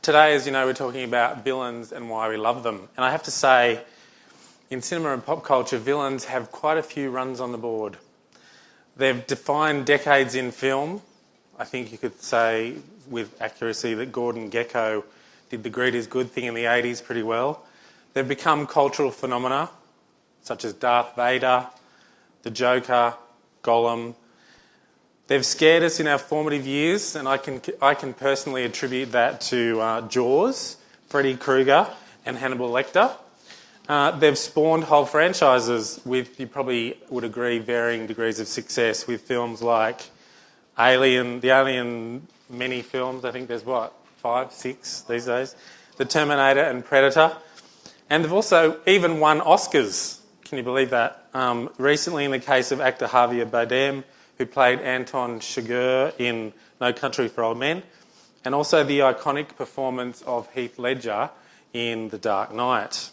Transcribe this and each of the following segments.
Today, as you know, we're talking about villains and why we love them. And I have to say, in cinema and pop culture, villains have quite a few runs on the board. They've defined decades in film. I think you could say with accuracy that Gordon Gekko did the greed is good thing in the 80s pretty well. They've become cultural phenomena, such as Darth Vader, the Joker, Gollum. They've scared us in our formative years, and I can personally attribute that to Jaws, Freddy Krueger and Hannibal Lecter. They've spawned whole franchises with, you probably would agree, varying degrees of success with films like Alien, the Alien many films, I think there's 5, 6 these days, The Terminator and Predator. And they've also even won Oscars. Can you believe that? Recently, in the case of actor Javier Bardem, who played Anton Chigurh in No Country for Old Men, and also the iconic performance of Heath Ledger in The Dark Knight.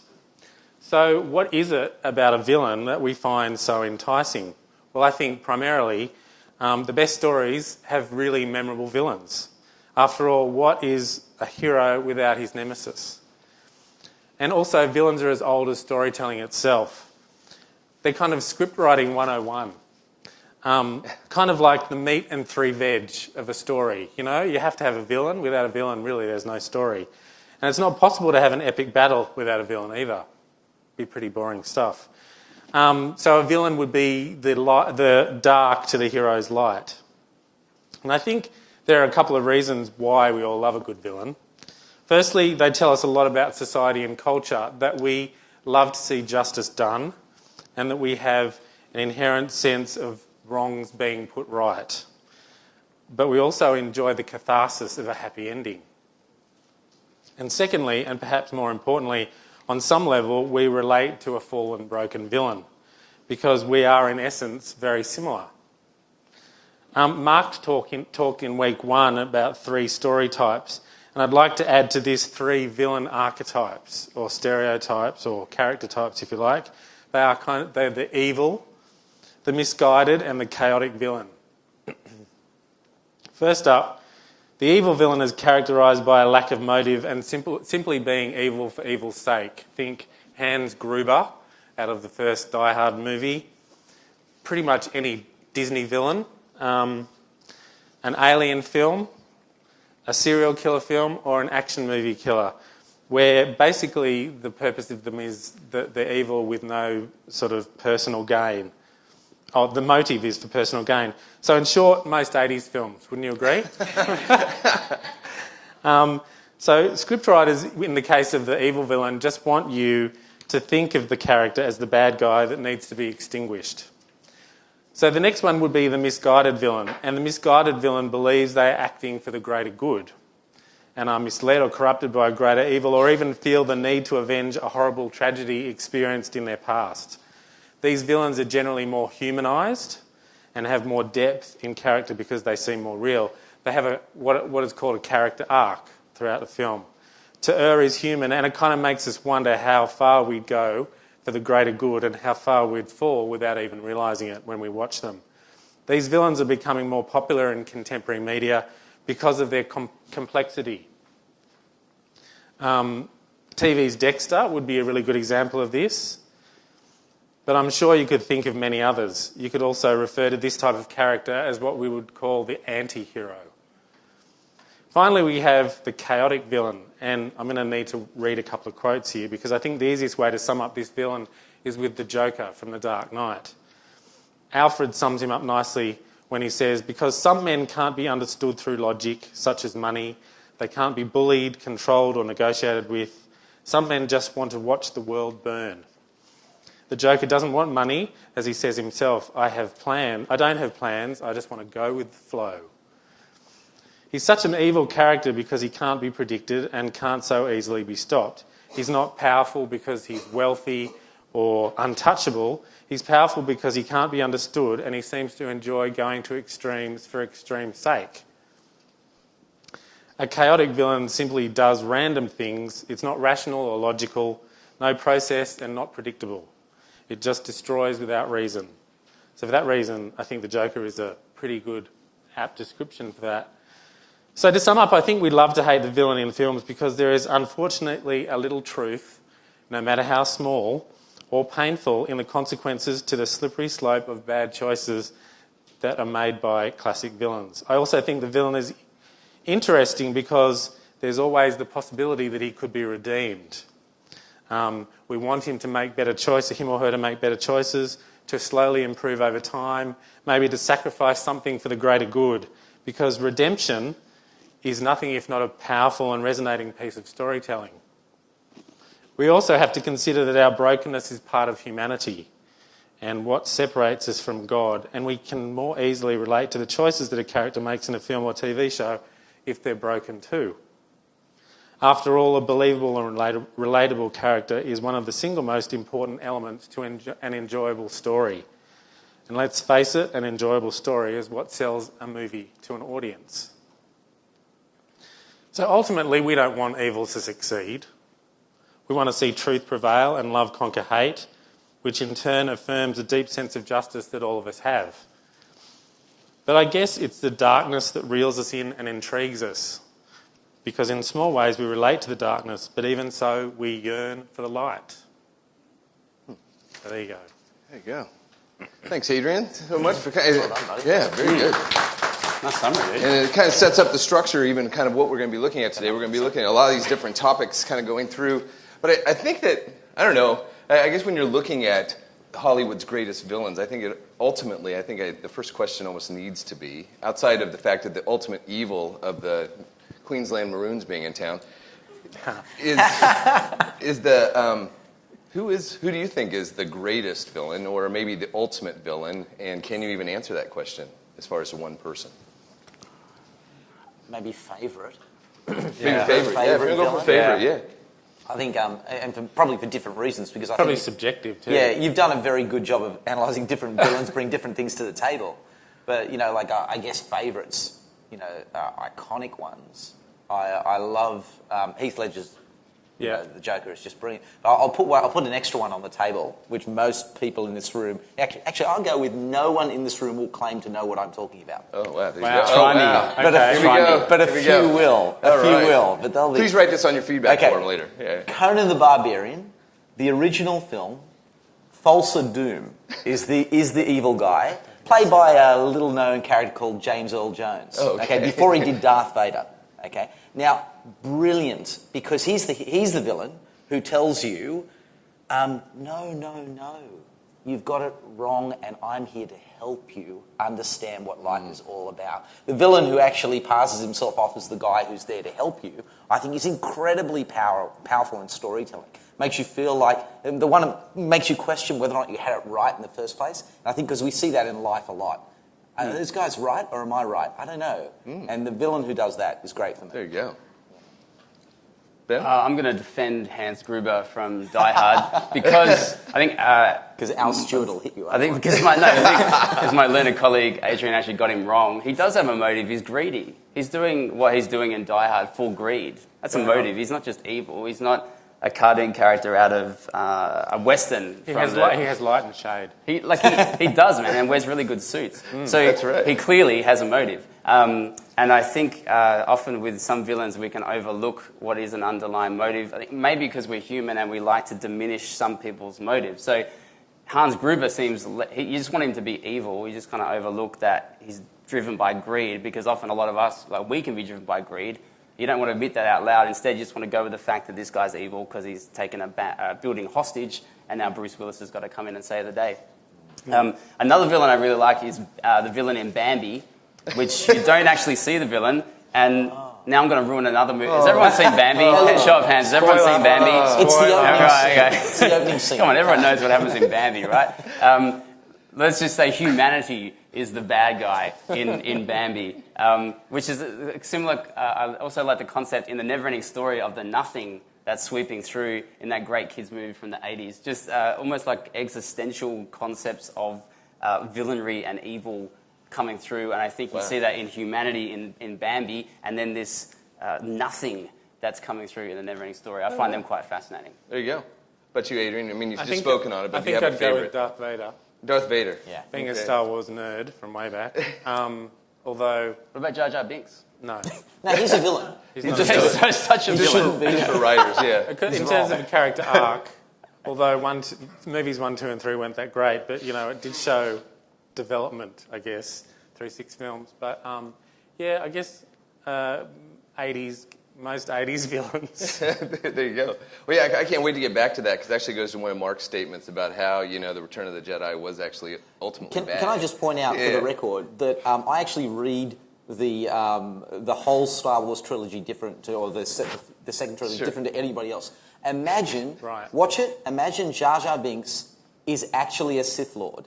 So what is it about a villain that we find so enticing? Well, I think primarily the best stories have really memorable villains. After all, what is a hero without his nemesis? And also, villains are as old as storytelling itself. They're kind of script writing 101. Kind of like the meat and 3 veg of a story. You know, you have to have a villain. Without a villain, really, there's no story. And it's not possible to have an epic battle without a villain either. Be pretty boring stuff. So a villain would be the dark to the hero's light. And I think there are a couple of reasons why we all love a good villain. Firstly, they tell us a lot about society and culture, that we love to see justice done and that we have an inherent sense of wrongs being put right. But we also enjoy the catharsis of a happy ending. And secondly, and perhaps more importantly, on some level, we relate to a fallen, broken villain because we are, in essence, very similar. Mark talked in week 1 about 3 story types, and I'd like to add to this 3 villain archetypes, or stereotypes, or character types, if you like. They're the evil, the misguided, and the chaotic villain. First up, the evil villain is characterised by a lack of motive and simply being evil for evil's sake. Think Hans Gruber out of the first Die Hard movie. Pretty much any Disney villain. An alien film, a serial killer film, or an action movie killer, where basically the purpose of them is the evil with no sort of personal gain. Oh, the motive is for personal gain. So in short, most 80s films, wouldn't you agree? So scriptwriters, in the case of the evil villain, just want you to think of the character as the bad guy that needs to be extinguished. So the next one would be the misguided villain. And the misguided villain believes they are acting for the greater good and are misled or corrupted by a greater evil, or even feel the need to avenge a horrible tragedy experienced in their past. These villains are generally more humanised and have more depth in character because they seem more real. They have what is called a character arc throughout the film. To err is human, and it kind of makes us wonder how far we'd go for the greater good and how far we'd fall without even realising it when we watch them. These villains are becoming more popular in contemporary media because of their complexity. TV's Dexter would be a really good example of this, but I'm sure you could think of many others. You could also refer to this type of character as what we would call the anti-hero. Finally, we have the chaotic villain, and I'm going to need to read a couple of quotes here because I think the easiest way to sum up this villain is with the Joker from The Dark Knight. Alfred sums him up nicely when he says, because some men can't be understood through logic, such as money, they can't be bullied, controlled or negotiated with. Some men just want to watch the world burn. The Joker doesn't want money, as he says himself, I don't have plans, I just want to go with the flow. He's such an evil character because he can't be predicted and can't so easily be stopped. He's not powerful because he's wealthy or untouchable. He's powerful because he can't be understood and he seems to enjoy going to extremes for extreme's sake. A chaotic villain simply does random things. It's not rational or logical, no process and not predictable. It just destroys without reason. So for that reason, I think the Joker is a pretty good, apt description for that. So to sum up, I think we love to hate the villain in films because there is unfortunately a little truth, no matter how small or painful, in the consequences to the slippery slope of bad choices that are made by classic villains. I also think the villain is interesting because there's always the possibility that he could be redeemed. We want him to make better choices, him or her to make better choices, to slowly improve over time, maybe to sacrifice something for the greater good, because redemption is nothing if not a powerful and resonating piece of storytelling. We also have to consider that our brokenness is part of humanity and what separates us from God, and we can more easily relate to the choices that a character makes in a film or TV show if they're broken too. After all, a believable and relatable character is one of the single most important elements to an enjoyable story. And let's face it, an enjoyable story is what sells a movie to an audience. So ultimately, we don't want evil to succeed. We want to see truth prevail and love conquer hate, which in turn affirms a deep sense of justice that all of us have. But I guess it's the darkness that reels us in and intrigues us, because in small ways we relate to the darkness, but even so we yearn for the light. So there you go. There you go. Thanks, Adrian, so much for yeah, very good. Nice summary, dude. And it kind of sets up the structure, even kind of what we're going to be looking at today. We're going to be looking at a lot of these different topics, kind of going through. But I think that, I don't know, I guess when you're looking at Hollywood's greatest villains, I think the first question almost needs to be, outside of the fact that the ultimate evil of the Queensland Maroons being in town, who do you think is the greatest villain, or maybe the ultimate villain, and can you even answer that question as far as one person? Maybe favourite. Maybe favourite. Yeah, we're going to go for favourite, yeah. I think, and probably for different reasons, because I Probably think... subjective too. Yeah, you've done a very good job of analysing different villains, bring different things to the table. But, I guess favourites, iconic ones. I love Heath Ledger's the Joker is just brilliant. But I'll put an extra one on the table, which most people in this room... Actually, I'll go with no one in this room will claim to know what I'm talking about. Oh, wow. Try me. But a few will. But they'll be... Please write this on your feedback form later. Yeah. Conan the Barbarian, the original film, Thulsa Doom is the evil guy, played by a little-known character called James Earl Jones. Oh, okay. Before he did Darth Vader. Okay, now brilliant, because he's the villain who tells you, no, you've got it wrong, and I'm here to help you understand what life is all about. The villain who actually passes himself off as the guy who's there to help you, I think, is incredibly powerful in storytelling. Makes you feel like the one that makes you question whether or not you had it right in the first place. And I think because we see that in life a lot. This guy's right, or am I right? I don't know. And the villain who does that is great for me. There you go. Ben? I'm going to defend Hans Gruber from Die Hard because I think... Because Al Stewart will hit you up. I think because my learned colleague Adrian actually got him wrong. He does have a motive. He's greedy. He's doing what he's doing in Die Hard for greed. That's a motive. He's not just evil. He's not a cartoon character out of a Western. He has light and shade. He does, man, and wears really good suits. So that's right. He clearly has a motive. And I think often with some villains we can overlook what is an underlying motive. I think maybe because we're human and we like to diminish some people's motives. So Hans Gruber you just want him to be evil. You just kind of overlook that he's driven by greed, because often a lot of us, we can be driven by greed. You don't want to admit that out loud. Instead, you just want to go with the fact that this guy's evil because he's taken a building hostage, and now Bruce Willis has got to come in and save the day. Another villain I really like is the villain in Bambi, which you don't actually see the villain. And now I'm going to ruin another movie. Has everyone seen Bambi? Show of hands. Has everyone seen Bambi? It's the opening scene. Right, okay. It's the opening scene. Come on, everyone knows what happens in Bambi, right? Let's just say humanity is the bad guy in Bambi, which is similar. I also like the concept in the Neverending Story of the nothing that's sweeping through in that great kids movie from the 80s. Just almost like existential concepts of villainry and evil coming through. And I think you see that in humanity in Bambi, and then this nothing that's coming through in the Neverending Story. I find them quite fascinating. There you go. But you, Adrian, I mean, you've just spoken on it, but do you have a I'd go with favorite? Darth Vader. Darth Vader. Yeah. Being a Star Wars nerd from way back. Although... What about Jar Jar Binks? No. No, he's a villain. He's not just a villain. Such a He shouldn't villain. be. Just for writers, yeah. In terms of a character arc, although movies 1, 2 and 3 weren't that great, but, it did show development, I guess, through 6 films. But, I guess 80s, most 80s villains. There you go. Well, yeah, I can't wait to get back to that because it actually goes to one of Mark's statements about how, the Return of the Jedi was actually ultimately bad. Can I just point out for the record that I actually read the whole Star Wars trilogy the second trilogy different to anybody else. Imagine, watch it, imagine Jar Jar Binks is actually a Sith Lord.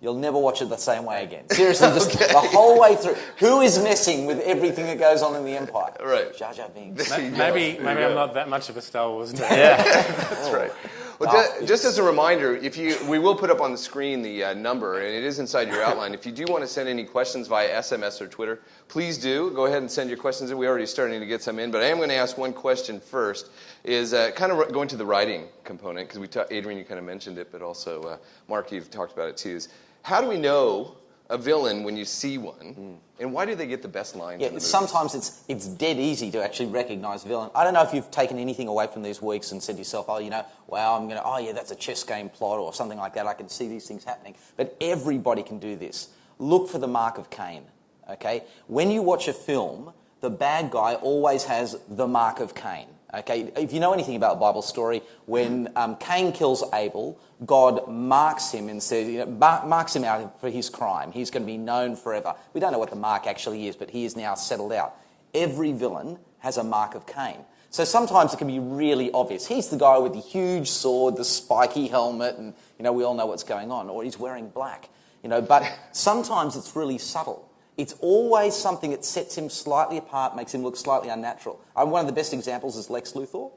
You'll never watch it the same way again. Seriously, just the whole way through. Who is messing with everything that goes on in the Empire? Right. Jar Jar Binks. Maybe I'm not that much of a Star Wars nerd. That's right. Well, just as a reminder, we will put up on the screen the number, and it is inside your outline. If you do want to send any questions via SMS or Twitter, please do. Go ahead and send your questions in. We're already starting to get some in, but I am going to ask one question first, is kind of going to the writing component, because Adrian, you kind of mentioned it, but also Mark, you've talked about it too, is how do we know a villain when you see one, and why do they get the best lines in the movies? Sometimes it's dead easy to actually recognise a villain. I don't know if you've taken anything away from these weeks and said to yourself, that's a chess game plot or something like that. I can see these things happening. But everybody can do this. Look for the mark of Cain, okay? When you watch a film, the bad guy always has the mark of Cain. Okay, if you know anything about the Bible story, when Cain kills Abel, God marks him and says, marks him out for his crime. He's going to be known forever. We don't know what the mark actually is, but he is now settled out. Every villain has a mark of Cain. So sometimes it can be really obvious. He's the guy with the huge sword, the spiky helmet, and we all know what's going on. Or he's wearing black. But sometimes it's really subtle. It's always something that sets him slightly apart, makes him look slightly unnatural. One of the best examples is Lex Luthor.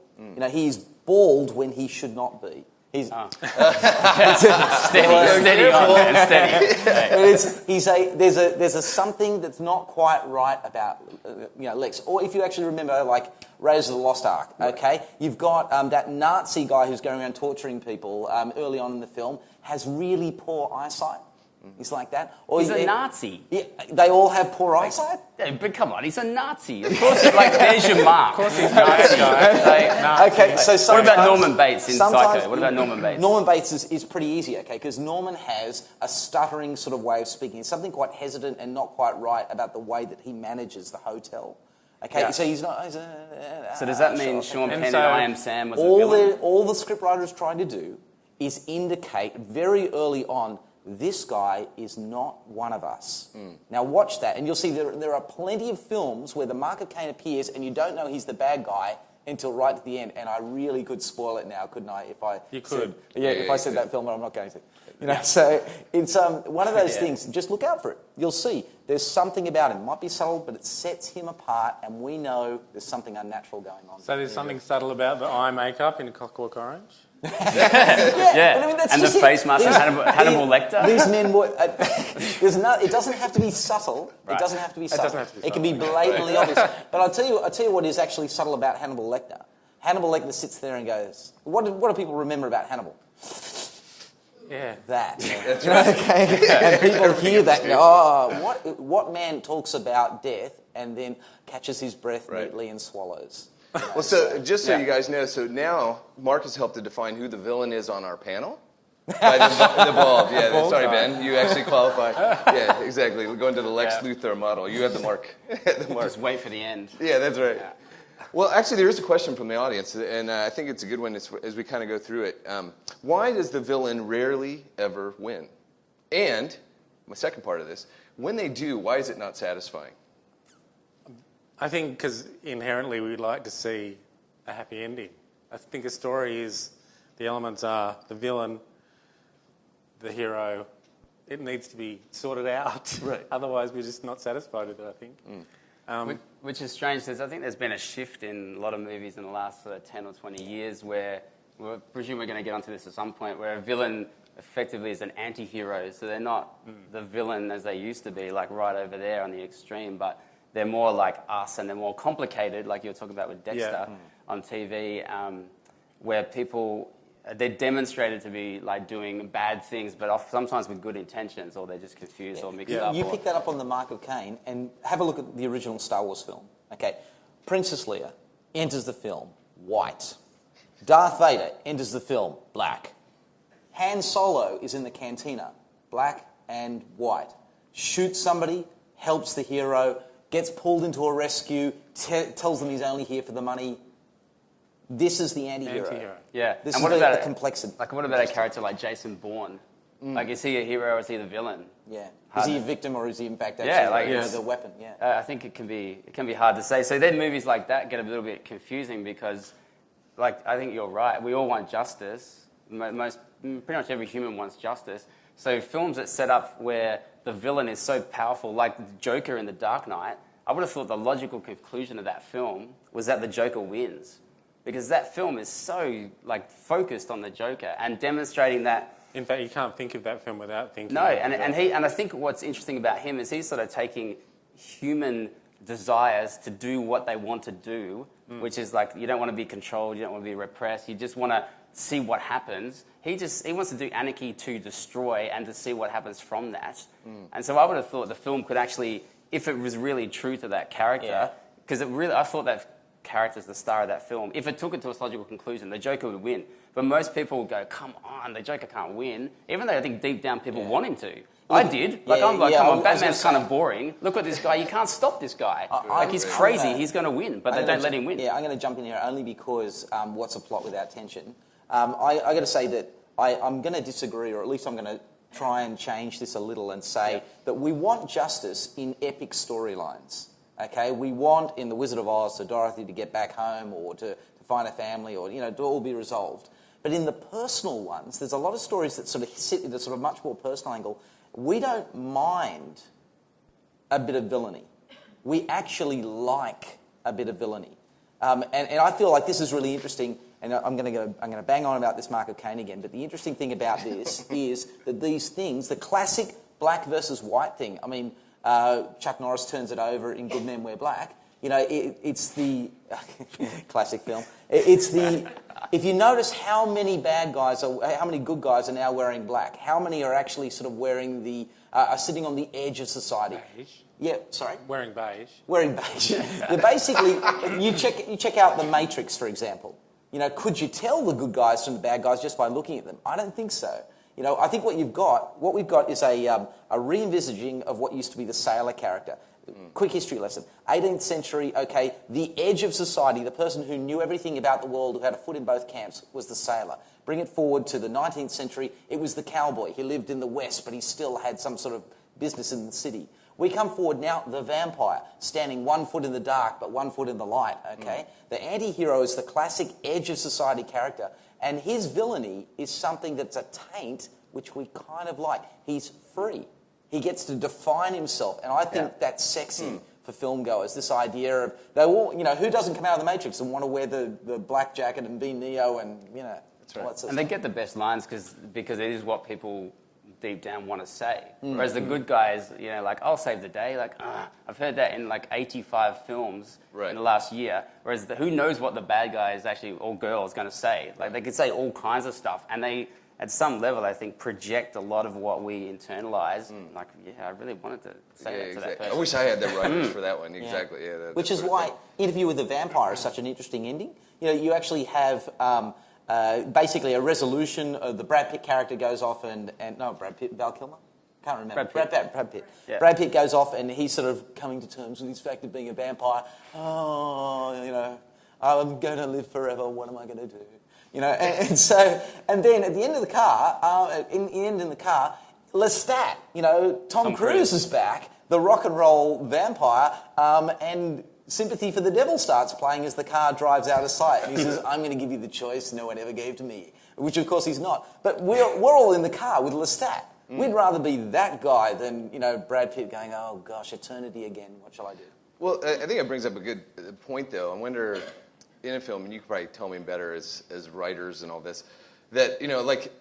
He's bald when he should not be. He's steady on, man, steady. But there's a something that's not quite right about Lex. Or if you actually remember, like Raiders of the Lost Ark, okay, you've got that Nazi guy who's going around torturing people early on in the film has really poor eyesight. He's like that. Or he's a Nazi. Yeah, they all have poor eyesight? Yeah, but come on, he's a Nazi. Of course, there's your mark. Of course he's Nazi. Okay, so what about Norman Bates in Psycho? What about Norman Bates? Norman Bates is pretty easy, okay, because Norman has a stuttering sort of way of speaking. It's something quite hesitant and not quite right about the way that he manages the hotel. Okay, so he's not... so does that mean Sean Penn in I Am Sam was a villain? All the scriptwriter is trying to do is indicate very early on this guy is not one of us. Now watch that, and you'll see there are plenty of films where the mark of Cain appears and you don't know he's the bad guy until right at the end, and I really could spoil it now, couldn't I? If I said that film, but I'm not going to. So it's one of those things, just look out for it. You'll see there's something about him. It might be subtle, but it sets him apart, and we know there's something unnatural going on. So there's something subtle about the eye makeup in Clockwork Orange? But I mean, that's and the just face mask of Hannibal Lecter. These men were. It doesn't have to be subtle. Right. It doesn't have to be subtle. Doesn't have to be subtle. It can be blatantly obvious. But I'll tell you what is actually subtle about Hannibal Lecter. Hannibal Lecter sits there and goes, "What do people remember about Hannibal?" Yeah. That. Okay. And people hear that and go, "Oh, what man talks about death and then catches his breath neatly and swallows?" Well, so just so you guys know, so now Mark has helped to define who the villain is on our panel. By the bald, yeah. Sorry, Ben, you actually qualify. Yeah, exactly. We're going to the Lex Luthor model. You have the mark. Just wait for the end. Yeah, that's right. Yeah. Well, actually, there is a question from the audience, and I think it's a good one as we kind of go through it. Why does the villain rarely ever win? And my second part of this, when they do, why is it not satisfying? I think because inherently we'd like to see a happy ending. I think a story is, the elements are the villain, the hero. It needs to be sorted out. Right. Otherwise we're just not satisfied with it, I think. Which is strange, because I think there's been a shift in a lot of movies in the last 10 or 20 years where, I presume we're going to get onto this at some point, where a villain effectively is an anti-hero. So they're not the villain as they used to be, like right over there on the extreme, but they're more like us, and they're more complicated, like you were talking about with Dexter on TV, where people they're demonstrated to be like doing bad things, but sometimes with good intentions, or they're just confused or mixed up. You pick that up on the Mark of Cain, and have a look at the original Star Wars film. Okay, Princess Leia enters the film white. Darth Vader enters the film black. Han Solo is in the cantina, black and white. Shoots somebody, helps the hero, gets pulled into a rescue, tells them he's only here for the money. This is the anti-hero. Yeah. This and is what about the complexity. Like, what about a character like Jason Bourne? Like, is he a hero or is he the villain? Yeah. Is he a victim or is he in fact actually the weapon? Yeah. I think it can be hard to say. So then movies like that get a little bit confusing because, like, I think you're right. We all want justice. Pretty much every human wants justice. So films that set up where the villain is so powerful, like the Joker in The Dark Knight, I would have thought the logical conclusion of that film was that the Joker wins. Because that film is so like focused on the Joker and demonstrating that. In fact, you can't think of that film without thinking. No, and I think what's interesting about him is he's sort of taking human desires to do what they want to do, which is like you don't want to be controlled, you don't want to be repressed, you just want to see what happens. He wants to do anarchy to destroy and to see what happens from that. And so I would have thought the film could actually, if it was really true to that character, because I thought that character's the star of that film. If it took it to its logical conclusion, the Joker would win. But most people would go, come on, the Joker can't win. Even though I think deep down people want him to. I did. I'm like, come on, Batman's kind of boring. Look at this guy. You can't stop this guy. He's crazy. He's going to win, but they don't let him win. Yeah, I'm going to jump in here only because what's a plot without tension? I got to say that I'm going to disagree, or at least I'm going to try and change this a little and say that we want justice in epic storylines. Okay, we want in The Wizard of Oz for Dorothy to get back home or to find a family or, to all be resolved. But in the personal ones, there's a lot of stories that sort of sit in a sort of much more personal angle. We don't mind a bit of villainy. We actually like a bit of villainy. And I feel like this is really interesting, and I'm going to bang on about this Mark of Cain again, but the interesting thing about this is that these things, the classic black versus white thing, I mean, Chuck Norris turns it over in Good Men Wear Black. It's the classic film. If you notice how many how many good guys are now wearing black, how many are actually sort of wearing are sitting on the edge of society. Beige. Yeah, sorry. Wearing beige. Wearing beige. They're basically, you check out The Matrix, for example. Could you tell the good guys from the bad guys just by looking at them? I don't think so. I think what we've got is a re-envisaging of what used to be the sailor character. Quick history lesson. 18th century, okay, the edge of society, the person who knew everything about the world, who had a foot in both camps, was the sailor. Bring it forward to the 19th century, it was the cowboy. He lived in the West, but he still had some sort of business in the city. We come forward now, the vampire, standing 1 foot in the dark, but 1 foot in the light, okay? The anti-hero is the classic edge of society character. And his villainy is something that's a taint, which we kind of like. He's free. He gets to define himself. And I think that's sexy for film goers, this idea of, they all, who doesn't come out of the Matrix and want to wear the black jacket and be Neo and, That's right. all that sort of And they stuff. get the best lines because it is what people deep down want to say. Whereas the good guys, like, I'll save the day. Like, I've heard that in like 85 films in the last year. Whereas who knows what the bad guy is actually, or girl, is going to say. Like, they could say all kinds of stuff. And they, at some level, I think, project a lot of what we internalize. Like, I really wanted to say that to that person. I wish I had the writers for that one. Exactly. Yeah. Which is why Interview with the Vampire is such an interesting ending. You actually have basically a resolution. The Brad Pitt character goes off and no, Brad Pitt, Val Kilmer? Can't remember. Brad Pitt. Yeah. Brad Pitt goes off and he's sort of coming to terms with his fact of being a vampire. I'm going to live forever. What am I going to do? And then at the end of the car, in the car, Lestat, Tom Cruise is back, the rock and roll vampire, and Sympathy for the Devil starts playing as the car drives out of sight. And he says, I'm going to give you the choice no one ever gave to me, which of course he's not. But we're all in the car with Lestat. We'd rather be that guy than, Brad Pitt going, oh gosh, eternity again, what shall I do? Well, I think it brings up a good point, though. I wonder, in a film, and you could probably tell me better as writers and all this, that,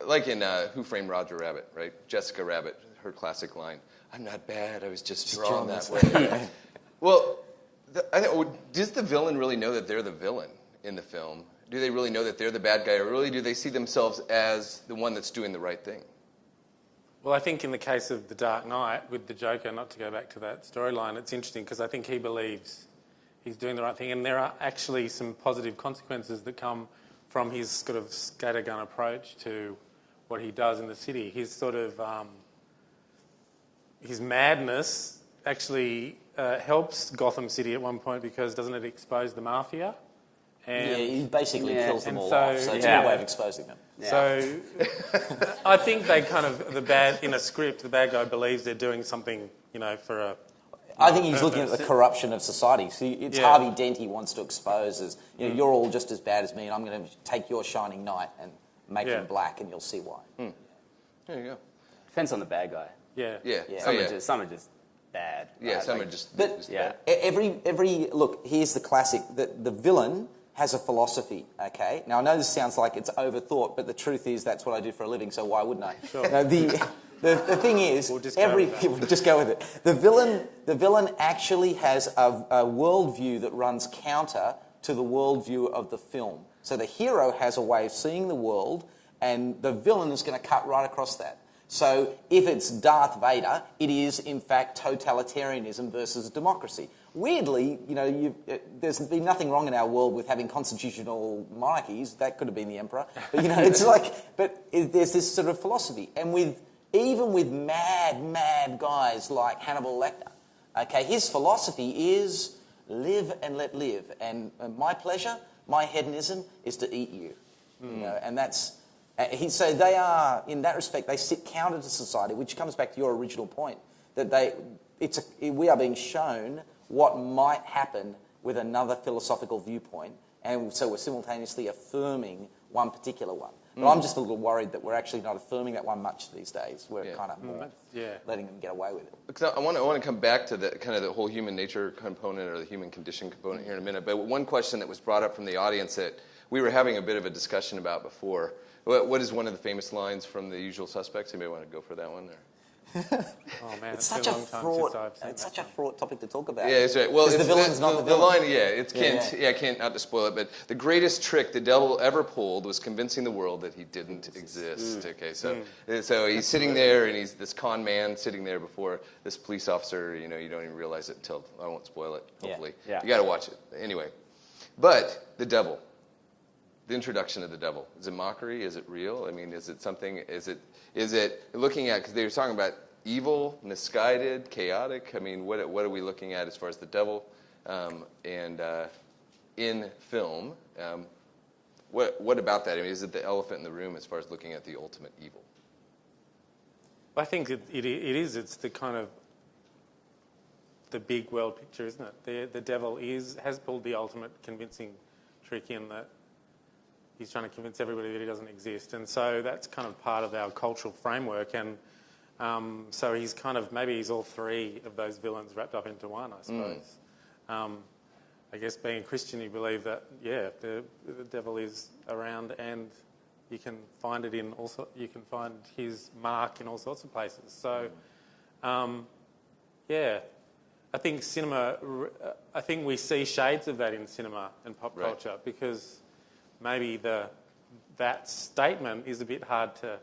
like in Who Framed Roger Rabbit, right? Jessica Rabbit, her classic line, I'm not bad, I was just drawn that way. Well, does the villain really know that they're the villain in the film? do they really know that they're the bad guy, or really do they see themselves as the one that's doing the right thing? Well, I think in the case of The Dark Knight with the Joker, not to go back to that storyline, it's interesting because I think he believes he's doing the right thing, and there are actually some positive consequences that come from his sort of scattergun approach to what he does in the city. His sort of his madness actually helps Gotham City at one point because doesn't it expose the mafia? And he basically kills them and all so- off. So it's a yeah. good way of exposing them. So I think they kind of, in a script, the bad guy believes they're doing something, for a... I think he's looking at the corruption of society. See, it's Yeah. Harvey Dent he wants to expose as, you're all just as bad as me, and I'm going to take your shining knight and make him black, and you'll see why. There you go. Depends on the bad guy. Yeah. Yeah. Yeah. Oh, Some are just bad. Yeah, right? some Like, are just... But just yeah. bad. every look, here's the classic. The villain has a philosophy, okay? Now, I know this sounds like it's overthought, but the truth is that's what I do for a living, so why wouldn't I? Sure. Now, the thing is, We'll just go with that. we'll just go with it. The villain actually has a worldview that runs counter to the worldview of the film. So the hero has a way of seeing the world, and the villain is going to cut right across that. So if it's Darth Vader, it is in fact totalitarianism versus democracy. Weirdly, there's been nothing wrong in our world with having constitutional monarchies. That could have been the emperor. But it's there's this sort of philosophy, and even with mad guys like Hannibal Lecter, okay, his philosophy is live and let live, and my pleasure, my hedonism is to eat you, and that's. So they are, in that respect, they sit counter to society, which comes back to your original point, that we are being shown what might happen with another philosophical viewpoint, and so we're simultaneously affirming one particular one. But I'm just a little worried that we're actually not affirming that one much these days. We're kind of more letting them get away with it. Because I want to come back to the kind of the whole human nature component or the human condition component here in a minute. But one question that was brought up from the audience that we were having a bit of a discussion about before. What is one of the famous lines from The Usual Suspects? Anybody want to go for that one there? Oh man, It's been such a long time fraught. since I've seen It's that such a fraught topic to talk about. Yeah, that's right. Well, the villain's not the villain. line, it's Kent. Not to spoil it, but the greatest trick the devil ever pulled was convincing the world that he didn't exist. Okay, so he's sitting there, and he's this con man sitting there before this police officer. You don't even realize it until I won't spoil it. Hopefully, Yeah. you got to watch it anyway. But the devil. The introduction of the devil. Is it mockery? Is it real? I mean, is it something? Is it looking at? Because they were talking about evil, misguided, chaotic. I mean, what are we looking at as far as the devil? And in film, what about that? I mean, is it the elephant in the room as far as looking at the ultimate evil? I think it is. It's the kind of the big world picture, isn't it? The devil has pulled the ultimate convincing trick in that he's trying to convince everybody that he doesn't exist, and so that's kind of part of our cultural framework. And so he's maybe he's all three of those villains wrapped up into one, I suppose. I guess being a Christian, you believe that the devil is around, and you can find you can find his mark in all sorts of places. So, I think cinema. I think we see shades of that in cinema and pop culture because maybe that statement is a bit hard to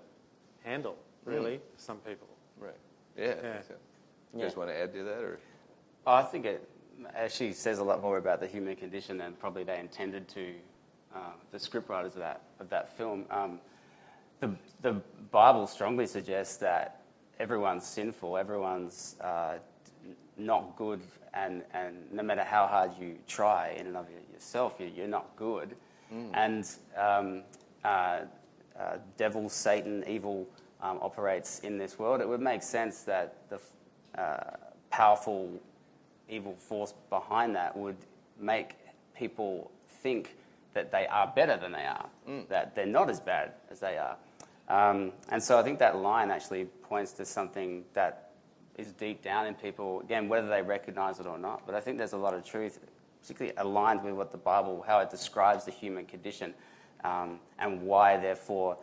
handle, really, for some people. Right. Yeah. I think so. You guys want to add to that, or? I think it actually says a lot more about the human condition than probably they intended to, the scriptwriters of that film. The Bible strongly suggests that everyone's sinful, everyone's not good, and no matter how hard you try in and of yourself, you're not good. And devil, Satan, evil operates in this world. It would make sense that the powerful evil force behind that would make people think that they are better than they are, that they're not as bad as they are. And so I think that line actually points to something that is deep down in people, again, whether they recognize it or not. But I think there's a lot of truth, particularly aligned with what the Bible, how it describes the human condition, and why, therefore,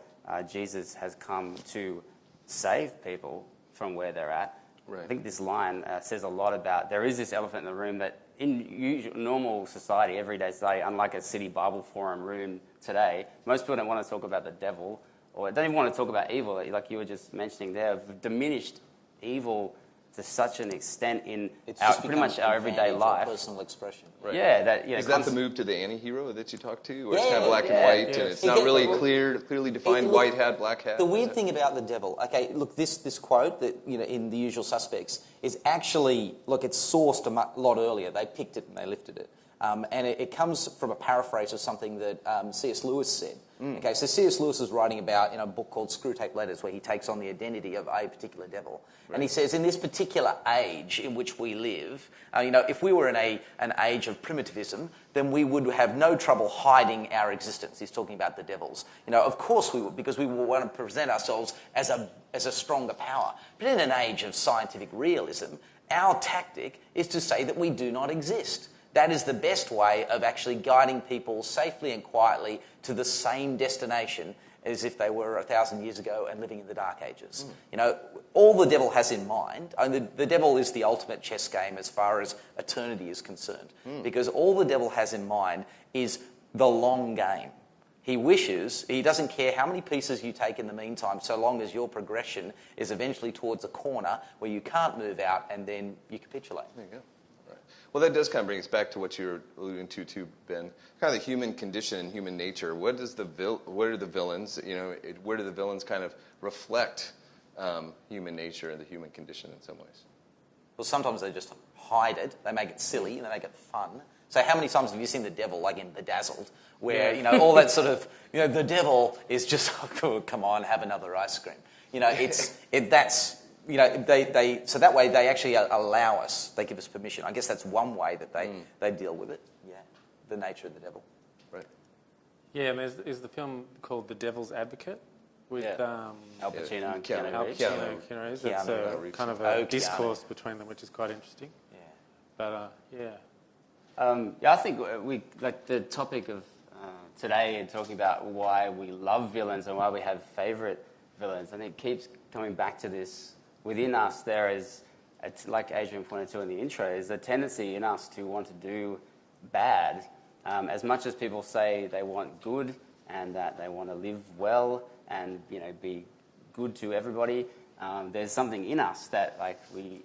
Jesus has come to save people from where they're at. Right. I think this line says a lot about, there is this elephant in the room that normal society, everyday society, unlike a city Bible forum room today, most people don't want to talk about the devil, or don't even want to talk about evil, like you were just mentioning there. We've diminished evil to such an extent in pretty much our everyday life. Personal expression. Right. Yeah, is that the move to the anti-hero that you talked to, where it's Yeah, kind of black and yeah. white, Yeah. and it's not really clearly defined white hat, black hat? The weird thing about the devil, okay, look, this quote that in The Usual Suspects is actually, look, it's sourced a lot earlier. They picked it and they lifted it. And it comes from a paraphrase of something that C.S. Lewis said. Okay, so C.S. Lewis is writing about in a book called Screwtape Letters, where he takes on the identity of a particular devil. Right. And he says, in this particular age in which we live, if we were in an age of primitivism, then we would have no trouble hiding our existence. He's talking about the devils. Of course we would, because we would want to present ourselves as a stronger power. But in an age of scientific realism, our tactic is to say that we do not exist. That is the best way of actually guiding people safely and quietly to the same destination as if they were 1,000 years ago and living in the Dark Ages. All the devil has in mind, the devil is the ultimate chess game as far as eternity is concerned, because all the devil has in mind is the long game. He doesn't care how many pieces you take in the meantime, so long as your progression is eventually towards a corner where you can't move out and then you capitulate. There you go. Well, that does kind of bring us back to what you were alluding to, too, Ben. Kind of the human condition and human nature. What are the villains? Where do the villains kind of reflect human nature and the human condition in some ways? Well, sometimes they just hide it. They make it silly and they make it fun. So how many times have you seen the devil, like in Bedazzled, where all that sort of the devil is just oh, come on, have another ice cream. So that way they actually allow us, they give us permission. I guess that's one way that they deal with it. Yeah, the nature of the devil. Right. Yeah, and is the film called The Devil's Advocate with Al Pacino and Keanu Reeves. It's kind of a discourse between them, which is quite interesting. Yeah. But I think we like the topic of today and talking about why we love villains and why we have favourite villains. I think it keeps coming back to this. Within us, there is, like Adrian pointed to in the intro, is a tendency in us to want to do bad. As much as people say they want good and that they want to live well and be good to everybody, there's something in us that we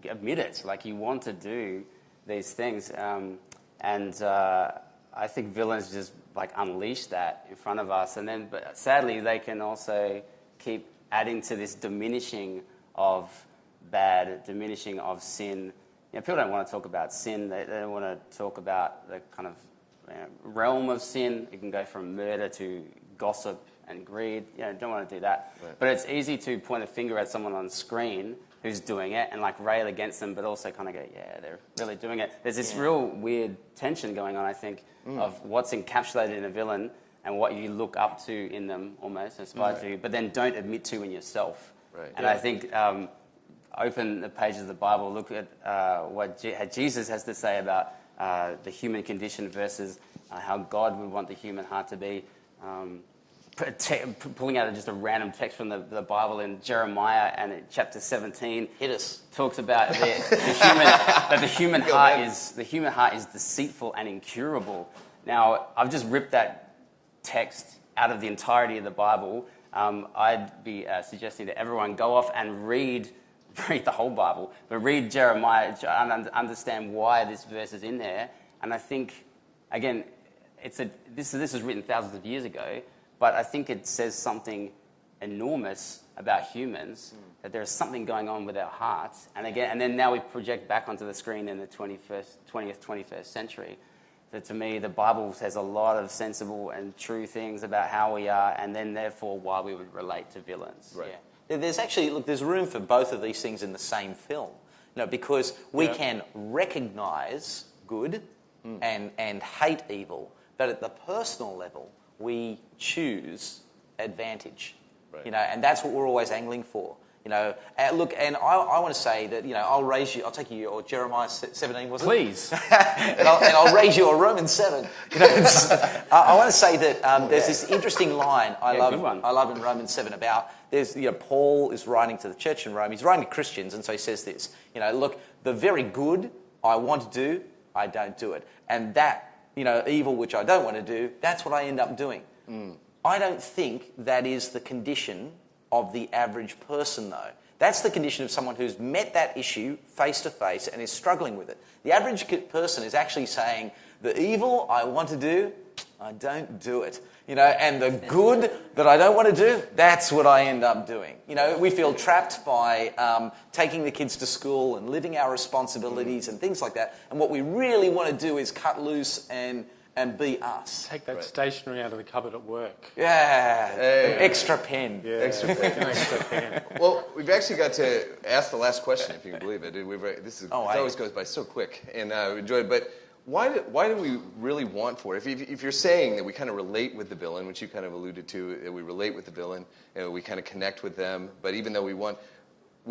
admit it. Like you want to do these things, and I think villains just unleash that in front of us, but sadly they can also keep adding to this diminishing of bad, diminishing of sin. People don't want to talk about sin. They don't want to talk about the kind of realm of sin. It can go from murder to gossip and greed. Don't want to do that. Right. But it's easy to point a finger at someone on screen who's doing it and rail against them, but also kind of go, yeah, they're really doing it. There's this real weird tension going on, I think, of what's encapsulated in a villain and what you look up to in them almost, aspire to, but then don't admit to in yourself. Right. And I think open the pages of the Bible, look at what Jesus has to say about the human condition versus how God would want the human heart to be. Pulling out just a random text from the Bible in Jeremiah and in chapter 17, talks about the human heart is deceitful and incurable. Now, I've just ripped that text out of the entirety of the Bible. I'd be suggesting to everyone go off and read the whole Bible, but read Jeremiah and understand why this verse is in there. And I think, again, this was written thousands of years ago, but I think it says something enormous about humans, that there is something going on with our hearts. And then now we project back onto the screen in the 21st century. That to me, the Bible says a lot of sensible and true things about how we are, and then therefore why we would relate to villains. Right. Yeah. There's room for both of these things in the same film, because we can recognise good and hate evil, but at the personal level, we choose advantage. Right. And that's what we're always angling for. Look, and I want to say that, I'll take you, or Jeremiah 17, was it? Please. and I'll raise you a Romans 7. I want to say that there's this interesting line I love in Romans 7 about, Paul is writing to the church in Rome. He's writing to Christians, and so he says this, look, the very good I want to do, I don't do it. And that, evil which I don't want to do, that's what I end up doing. I don't think that is the condition of the average person, though. That's the condition of someone who's met that issue face to face and is struggling with it. The average person is actually saying, the evil I want to do, I don't do it. And the good that I don't want to do, that's what I end up doing. We feel trapped by taking the kids to school and living our responsibilities and things like that. And what we really want to do is cut loose and be us. Take that stationery out of the cupboard at work. Yeah, extra pen. Yeah, extra pen. Well, we've actually got to ask the last question, if you can believe it. It always goes by so quick, and we enjoy it. But why do we really want for it? If you're saying that we kind of relate with the villain, which you kind of alluded to, that we relate with the villain, we kind of connect with them, but even though we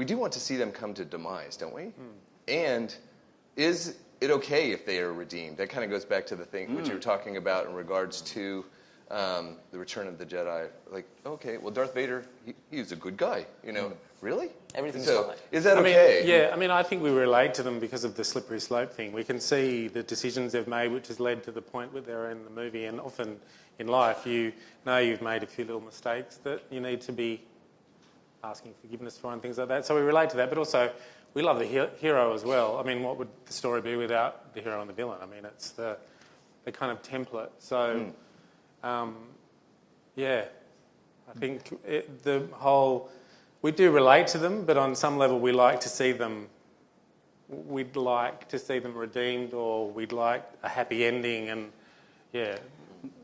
do want to see them come to demise, don't we? And is it okay if they are redeemed? That kind of goes back to the thing which you were talking about in regards to the Return of the Jedi. Like, okay, well, Darth Vader, he was a good guy, Really? Everything's so, fine. is that okay? I think we relate to them because of the slippery slope thing. We can see the decisions they've made, which has led to the point where they're in the movie. And often in life, you know you've made a few little mistakes that you need to be asking forgiveness for and things like that. So we relate to that, but also we love the hero as well. I mean, what would the story be without the hero and the villain? I mean, it's the kind of template. So, I think the whole... We do relate to them, but on some level we'd like to see them redeemed, or we'd like a happy ending, and But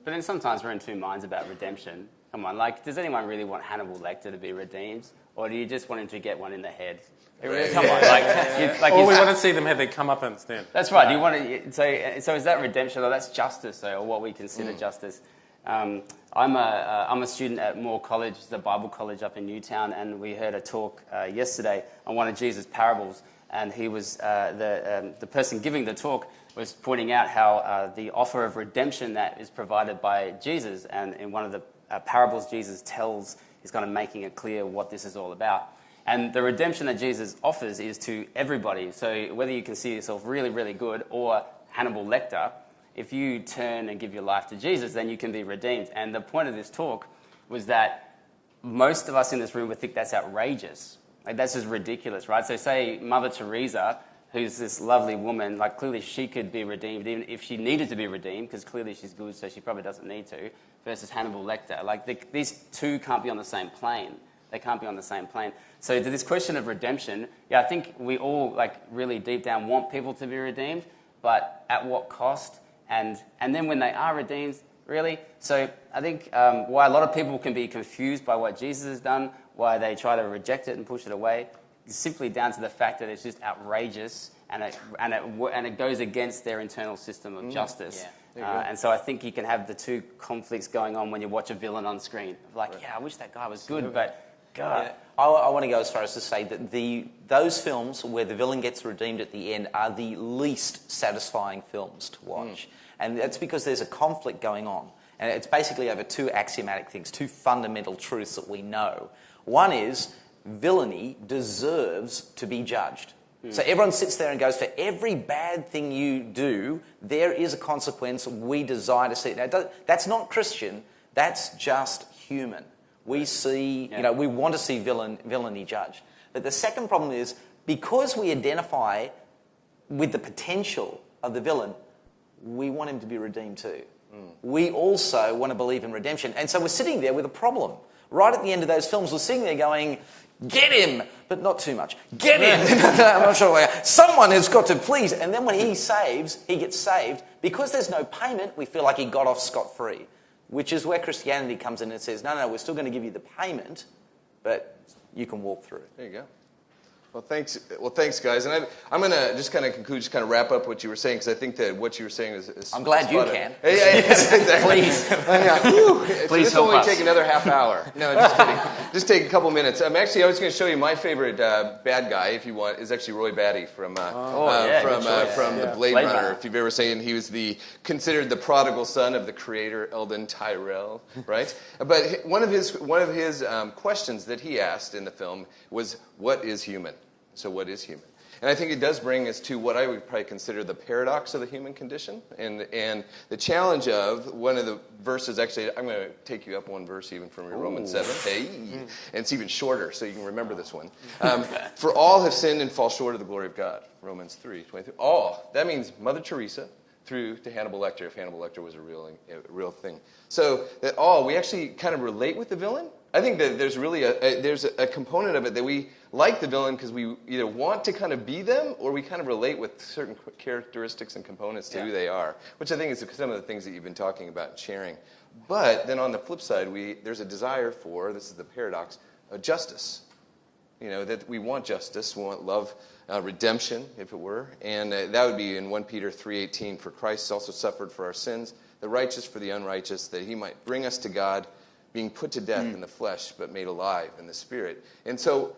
then sometimes we're in two minds about redemption. Come on, does anyone really want Hannibal Lecter to be redeemed? Or do you just want him to get one in the head? Come on, or we want to see them have their comeuppance then. That's right. You want to, so is that redemption, or that's justice, or what we consider justice? I'm a student at Moore College, the Bible college up in Newtown, and we heard a talk yesterday on one of Jesus' parables, and he was the person giving the talk was pointing out how the offer of redemption that is provided by Jesus, and in one of the parables Jesus tells, is kind of making it clear what this is all about. And the redemption that Jesus offers is to everybody. So whether you consider yourself really, really good or Hannibal Lecter, if you turn and give your life to Jesus, then you can be redeemed. And the point of this talk was that most of us in this room would think that's outrageous. That's just ridiculous, right? So say Mother Teresa, who's this lovely woman, clearly she could be redeemed, even if she needed to be redeemed, because clearly she's good, so she probably doesn't need to, versus Hannibal Lecter. These two can't be on the same plane. They can't be on the same plane. So to this question of redemption, I think we all, really deep down want people to be redeemed, but at what cost? And then when they are redeemed, really? So I think why a lot of people can be confused by what Jesus has done, why they try to reject it and push it away, is simply down to the fact that it's just outrageous and it goes against their internal system of justice. And so I think you can have the two conflicts going on when you watch a villain on screen. I wish that guy was good, but God. Yeah. I want to go as far as to say that those films where the villain gets redeemed at the end are the least satisfying films to watch. And that's because there's a conflict going on. And it's basically over two axiomatic things, two fundamental truths that we know. One is villainy deserves to be judged. So everyone sits there and goes, for every bad thing you do, there is a consequence we desire to see. Now, that's not Christian, that's just human. We see, we want to see villainy judged. But the second problem is, because we identify with the potential of the villain, we want him to be redeemed too. We also want to believe in redemption. And so we're sitting there with a problem. Right at the end of those films, we're sitting there going, get him! But not too much. Get him! I'm not sure why. Someone has got to please. And then when he gets saved, because there's no payment, we feel like he got off scot-free. Which is where Christianity comes in and says, no, we're still going to give you the payment, but you can walk through. There you go. Well, thanks, guys. And I'm going to just kind of conclude, just kind of wrap up what you were saying, because I think that what you were saying is I'm glad you can. Yeah, exactly. Please. Please this will only take another half hour. No, just kidding. Just take a couple minutes. I was going to show you my favorite bad guy, if you want, is actually Roy Batty from the Blade Runner. If you've ever seen, he was considered the prodigal son of the creator, Eldon Tyrell, right? But one of his questions that he asked in the film was, what is human? So what is human? And I think it does bring us to what I would probably consider the paradox of the human condition. And the challenge of one of the verses, actually, I'm going to take you up one verse even from your Romans 7. Hey, and it's even shorter, so you can remember this one. For all have sinned and fall short of the glory of God. Romans 3:23. All. That means Mother Teresa through to Hannibal Lecter, if Hannibal Lecter was a real thing. So that we actually kind of relate with the villain. I think that there's really there's a component of it that we like the villain because we either want to kind of be them or we kind of relate with certain characteristics and components to who they are, which I think is some of the things that you've been talking about and sharing. But then on the flip side, there's a desire for, this is the paradox, justice. That we want justice, we want love, redemption, if it were. And that would be in 1 Peter 3:18, for Christ also suffered for our sins, the righteous for the unrighteous, that he might bring us to God, being put to death in the flesh, but made alive in the spirit. And so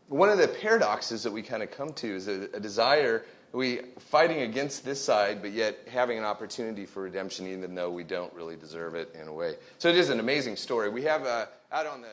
one of the paradoxes that we kind of come to is a desire, we fighting against this side, but yet having an opportunity for redemption, even though we don't really deserve it in a way. So it is an amazing story. We have out on the